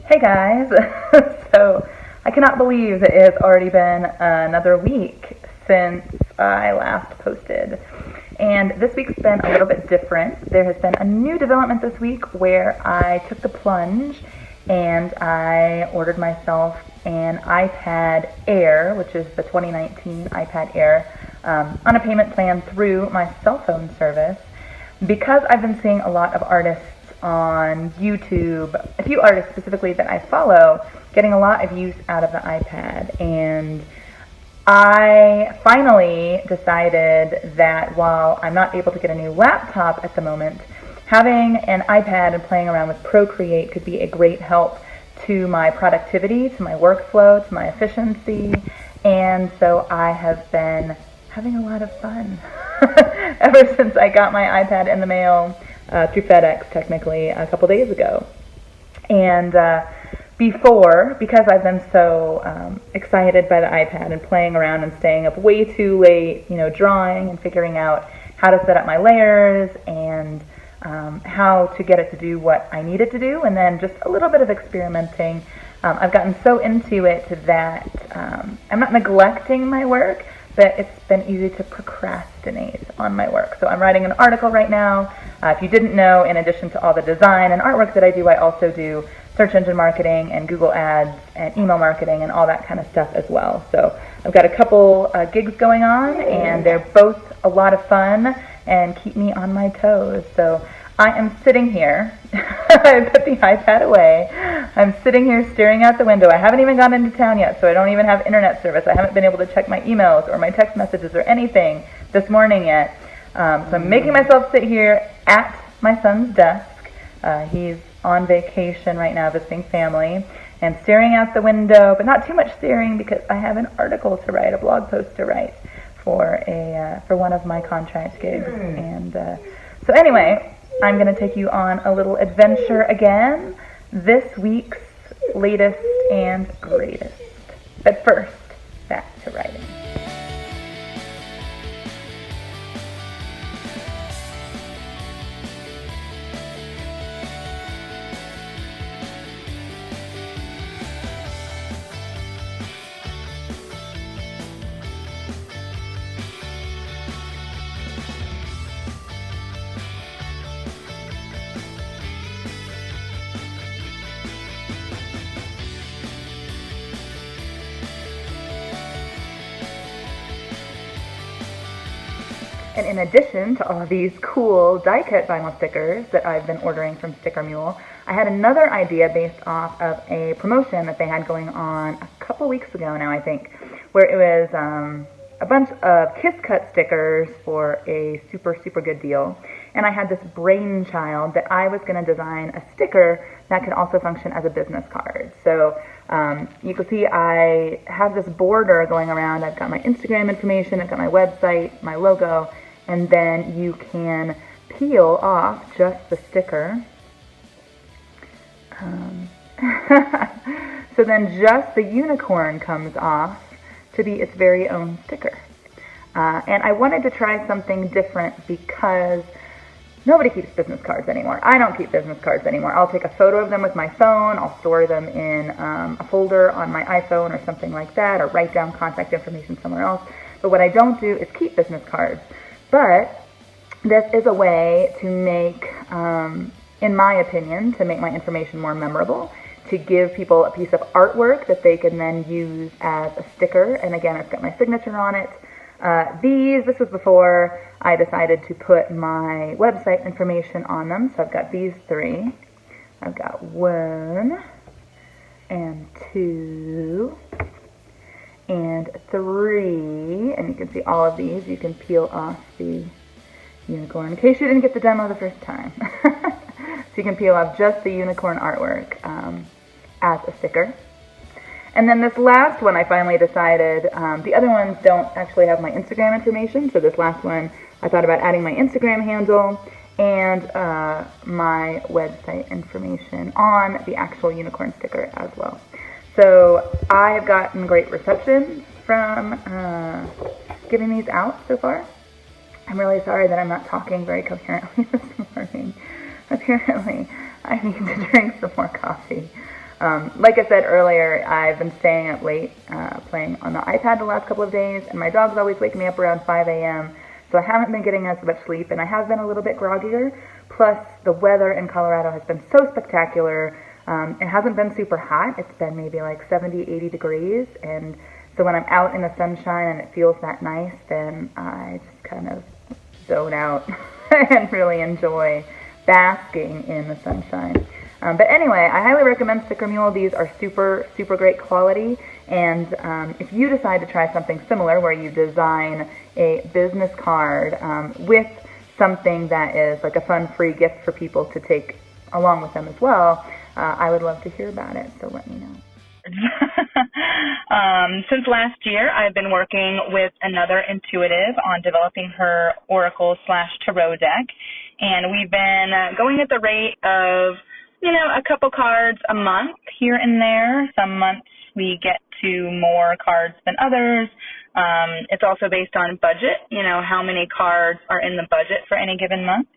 Hey guys! So I cannot believe that it has already been another week since I last posted. And this week's been a little bit different. There has been a new development this week where I took the plunge and I ordered myself an iPad Air, which is the 2019 iPad Air, on a payment plan through my cell phone service. Because I've been seeing a lot of artists on YouTube, a few artists specifically that I follow, getting a lot of use out of the iPad. And I finally decided that while I'm not able to get a new laptop at the moment, having an iPad and playing around with Procreate could be a great help to my productivity, to my workflow, to my efficiency. And so I have been having a lot of fun ever since I got my iPad in the mail through FedEx, technically, a couple days ago. And because I've been so excited by the iPad and playing around and staying up way too late, drawing and figuring out how to set up my layers and how to get it to do what I need it to do, and then just a little bit of experimenting. I've gotten so into it that I'm not neglecting my work, but it's been easy to procrastinate on my work. So I'm writing an article right now. If you didn't know, in addition to all the design and artwork that I do, I also do search engine marketing and Google Ads and email marketing and all that kind of stuff as well. So I've got a couple gigs going on, and they're both a lot of fun and keep me on my toes. So I am sitting here. I put the iPad away. I'm sitting here staring out the window. I haven't even gone into town yet, so I don't even have internet service. I haven't been able to check my emails or my text messages or anything this morning yet. So I'm making myself sit here at my son's desk. He's on vacation right now visiting family, and staring out the window, but not too much staring because I have an article to write, a blog post to write for one of my contract gigs. And so anyway, I'm going to take you on a little adventure again, this week's latest and greatest. But first, back to writing. And in addition to all of these cool die-cut vinyl stickers that I've been ordering from Sticker Mule, I had another idea based off of a promotion that they had going on a couple weeks ago now, I think, where it was a bunch of Kiss Cut stickers for a super, super good deal. And I had this brainchild that I was going to design a sticker that could also function as a business card. So you can see I have this border going around. I've got my Instagram information, I've got my website, my logo, and then you can peel off just the sticker. So then just the unicorn comes off to be its very own sticker. And I wanted to try something different because nobody keeps business cards anymore. I don't keep business cards anymore. I'll take a photo of them with my phone, I'll store them in a folder on my iPhone or something like that, or write down contact information somewhere else. But what I don't do is keep business cards. But this is a way to make, in my opinion, to make my information more memorable, to give people a piece of artwork that they can then use as a sticker. And again, it's got my signature on it. This was before I decided to put my website information on them. So I've got these three. I've got 1 and 2 and 3. And you can see all of these. You can peel off the unicorn, in case you didn't get the demo the first time. So you can peel off just the unicorn artwork as a sticker. And then this last one, I finally decided, the other ones don't actually have my Instagram information, so this last one, I thought about adding my Instagram handle and my website information on the actual unicorn sticker as well. So I have gotten great reception from giving these out so far. I'm really sorry that I'm not talking very coherently this morning. Apparently, I need to drink some more coffee. Like I said earlier, I've been staying up late playing on the iPad the last couple of days, and my dog's always waking me up around 5 a.m., so I haven't been getting as much sleep, and I have been a little bit groggier. Plus, the weather in Colorado has been so spectacular. It hasn't been super hot. It's been maybe like 70, 80 degrees, and so when I'm out in the sunshine and it feels that nice, then I just kind of zone out and really enjoy basking in the sunshine. But anyway, I highly recommend Sticker Mule. These are super, super great quality. And if you decide to try something similar where you design a business card with something that is like a fun free gift for people to take along with them as well, I would love to hear about it. So let me know. Since last year, I've been working with another intuitive on developing her Oracle/Tarot deck, and we've been going at the rate of, a couple cards a month here and there. Some months we get to more cards than others. It's also based on budget, how many cards are in the budget for any given month.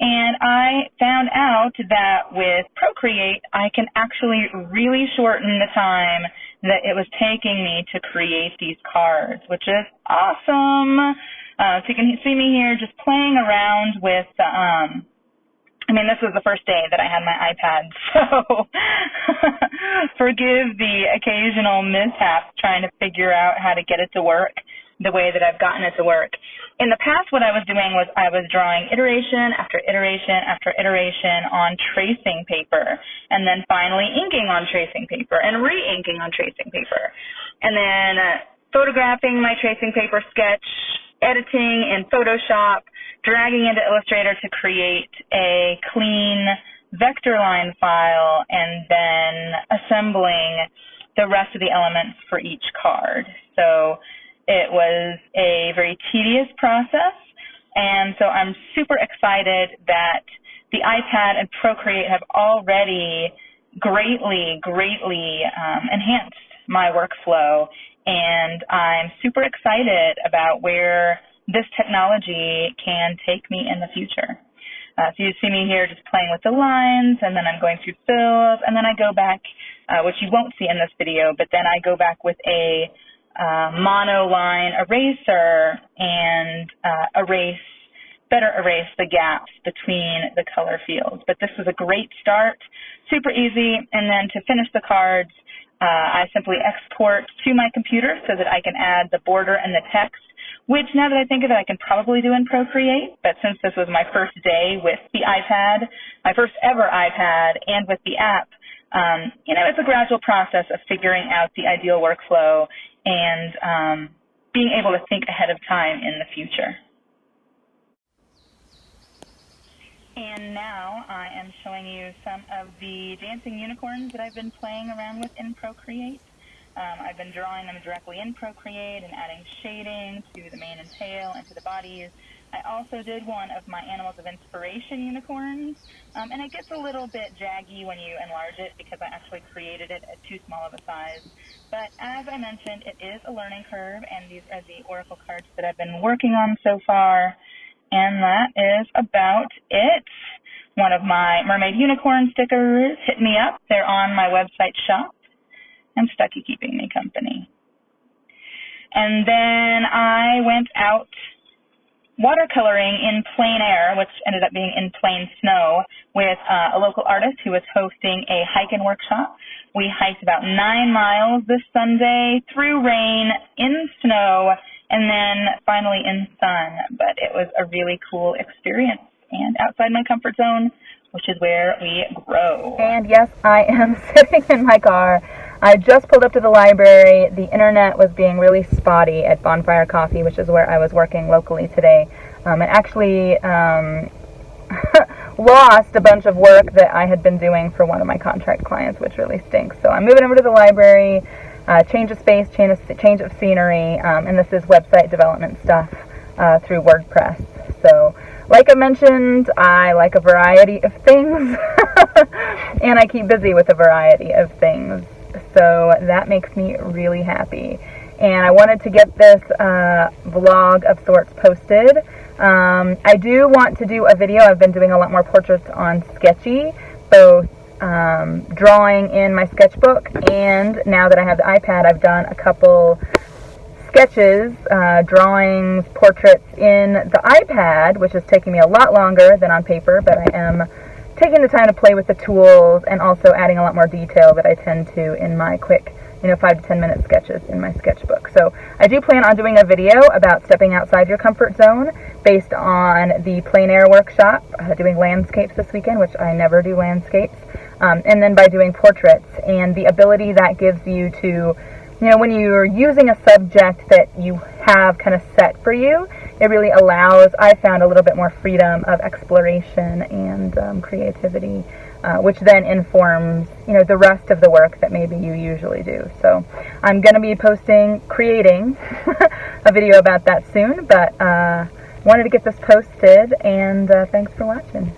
And I found out that with Procreate, I can actually really shorten the time that it was taking me to create these cards, which is awesome. So you can see me here just playing around with, this was the first day that I had my iPad, so forgive the occasional mishap trying to figure out how to get it to work the way that I've gotten it to work. In the past, what I was doing was I was drawing iteration after iteration after iteration on tracing paper, and then finally inking on tracing paper and re-inking on tracing paper, and then photographing my tracing paper sketch, editing in Photoshop, dragging into Illustrator to create a clean vector line file, and then assembling the rest of the elements for each card. So it was a very tedious process, and so I'm super excited that the iPad and Procreate have already greatly enhanced my workflow, and I'm super excited about where this technology can take me in the future. So you see me here just playing with the lines, and then I'm going through fills, and then I go back, which you won't see in this video, but then I go back with a monoline eraser and better erase the gaps between the color fields. But this is a great start, super easy, and then to finish the cards, I simply export to my computer so that I can add the border and the text, which now that I think of it, I can probably do in Procreate. But since this was my first day with the iPad, my first ever iPad, and with the app, it's a gradual process of figuring out the ideal workflow and being able to think ahead of time in the future. And now I am showing you some of the dancing unicorns that I've been playing around with in Procreate. I've been drawing them directly in Procreate and adding shading to the mane and tail and to the bodies. I also did one of my Animals of Inspiration unicorns, and it gets a little bit jaggy when you enlarge it because I actually created it at too small of a size. But as I mentioned, it is a learning curve, and these are the Oracle cards that I've been working on so far, and that is about it. One of my Mermaid Unicorn stickers, hit me up. They're on my website shop. And Stucky keeping me company. And then I went out watercoloring in plein air, which ended up being in plain snow, with a local artist who was hosting a hike-in workshop. We hiked about 9 miles this Sunday through rain, in snow, and then finally in sun. But it was a really cool experience and outside my comfort zone, which is where we grow. And yes, I am sitting in my car. I just pulled up to the library. The internet was being really spotty at Bonfire Coffee, which is where I was working locally today. And actually lost a bunch of work that I had been doing for one of my contract clients, which really stinks. So I'm moving over to the library, change of space, change of scenery, and this is website development stuff through WordPress. So like I mentioned, I like a variety of things, and I keep busy with a variety of things. So that makes me really happy. And I wanted to get this vlog of sorts posted. I do want to do a video. I've been doing a lot more portraits on Sketchy, both drawing in my sketchbook, and now that I have the iPad, I've done a couple sketches, drawings, portraits in the iPad, which is taking me a lot longer than on paper, but I am taking the time to play with the tools and also adding a lot more detail that I tend to in my quick 5 to 10 minute sketches in my sketchbook. So I do plan on doing a video about stepping outside your comfort zone based on the plein air workshop, doing landscapes this weekend, which I never do landscapes, and then by doing portraits, and the ability that gives you to, when you're using a subject that you have kind of set for you, it really allows, I found, a little bit more freedom of exploration and creativity, which then informs, the rest of the work that maybe you usually do. So I'm going to be creating a video about that soon, but wanted to get this posted, and thanks for watching.